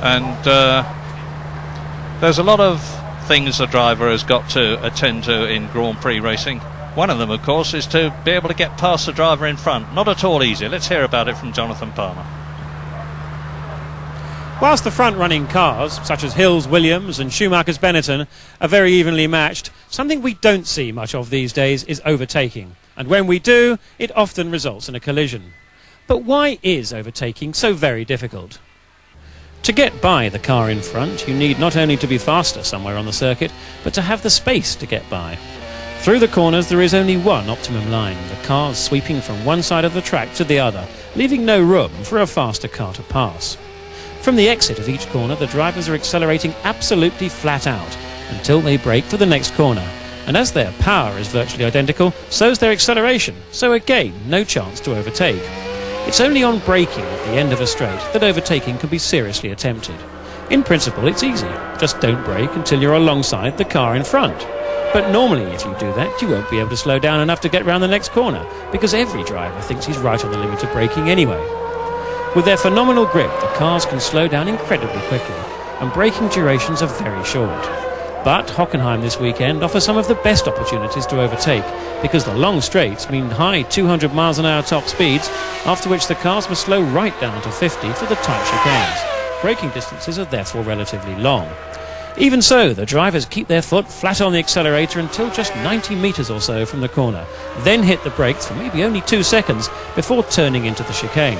and there's a lot of things the driver has got to attend to in Grand Prix racing. One of them, of course, is to be able to get past the driver in front. Not at all easy. Let's hear about it from Jonathan Palmer. Whilst the front-running cars, such as Hill's Williams and Schumacher's Benetton, are very evenly matched, something we don't see much of these days is overtaking. And when we do, it often results in a collision. But why is overtaking so very difficult? To get by the car in front, you need not only to be faster somewhere on the circuit, but to have the space to get by. Through the corners there is only one optimum line, the cars sweeping from one side of the track to the other, leaving no room for a faster car to pass. From the exit of each corner, the drivers are accelerating absolutely flat out until they brake for the next corner. And as their power is virtually identical, so's their acceleration, so again, no chance to overtake. It's only on braking at the end of a straight that overtaking can be seriously attempted. In principle, it's easy. Just don't brake until you're alongside the car in front. But normally, if you do that, you won't be able to slow down enough to get round the next corner, because every driver thinks he's right on the limit of braking anyway. With their phenomenal grip, the cars can slow down incredibly quickly, and braking durations are very short. But Hockenheim this weekend offers some of the best opportunities to overtake, because the long straights mean high 200 miles an hour top speeds, after which the cars must slow right down to 50 for the tight chicanes. Braking distances are therefore relatively long. Even so, the drivers keep their foot flat on the accelerator until just 90 metres or so from the corner, then hit the brakes for maybe only 2 seconds before turning into the chicane.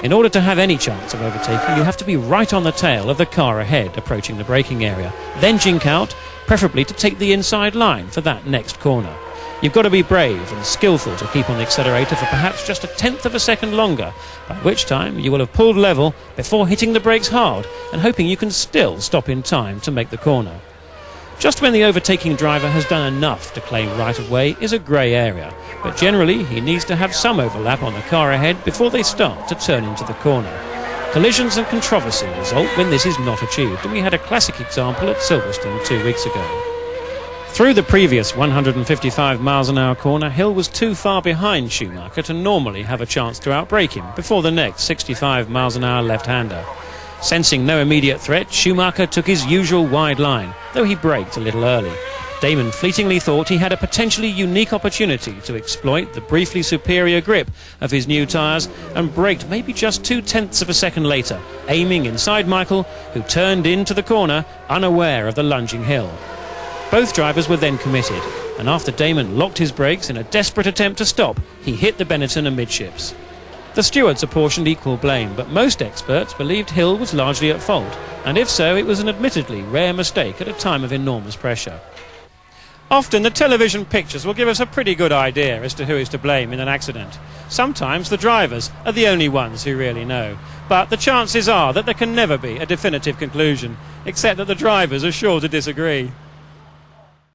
In order to have any chance of overtaking, you have to be right on the tail of the car ahead approaching the braking area, then jink out, preferably to take the inside line for that next corner. You've got to be brave and skillful to keep on the accelerator for perhaps just 1/10 of a second longer, by which time you will have pulled level before hitting the brakes hard and hoping you can still stop in time to make the corner. Just when the overtaking driver has done enough to claim right of way is a grey area, but generally he needs to have some overlap on the car ahead before they start to turn into the corner. Collisions and controversy result when this is not achieved, and we had a classic example at Silverstone 2 weeks ago. Through the previous 155 miles an hour corner, Hill was too far behind Schumacher to normally have a chance to outbrake him before the next 65 miles an hour left-hander. Sensing no immediate threat, Schumacher took his usual wide line, though he braked a little early. Damon fleetingly thought he had a potentially unique opportunity to exploit the briefly superior grip of his new tyres and braked maybe just 0.2 of a second later, aiming inside Michael, who turned into the corner unaware of the lunging Hill. Both drivers were then committed, and after Damon locked his brakes in a desperate attempt to stop, he hit the Benetton amidships. The stewards apportioned equal blame, but most experts believed Hill was largely at fault, and if so, it was an admittedly rare mistake at a time of enormous pressure. Often the television pictures will give us a pretty good idea as to who is to blame in an accident. Sometimes the drivers are the only ones who really know, but the chances are that there can never be a definitive conclusion, except that the drivers are sure to disagree.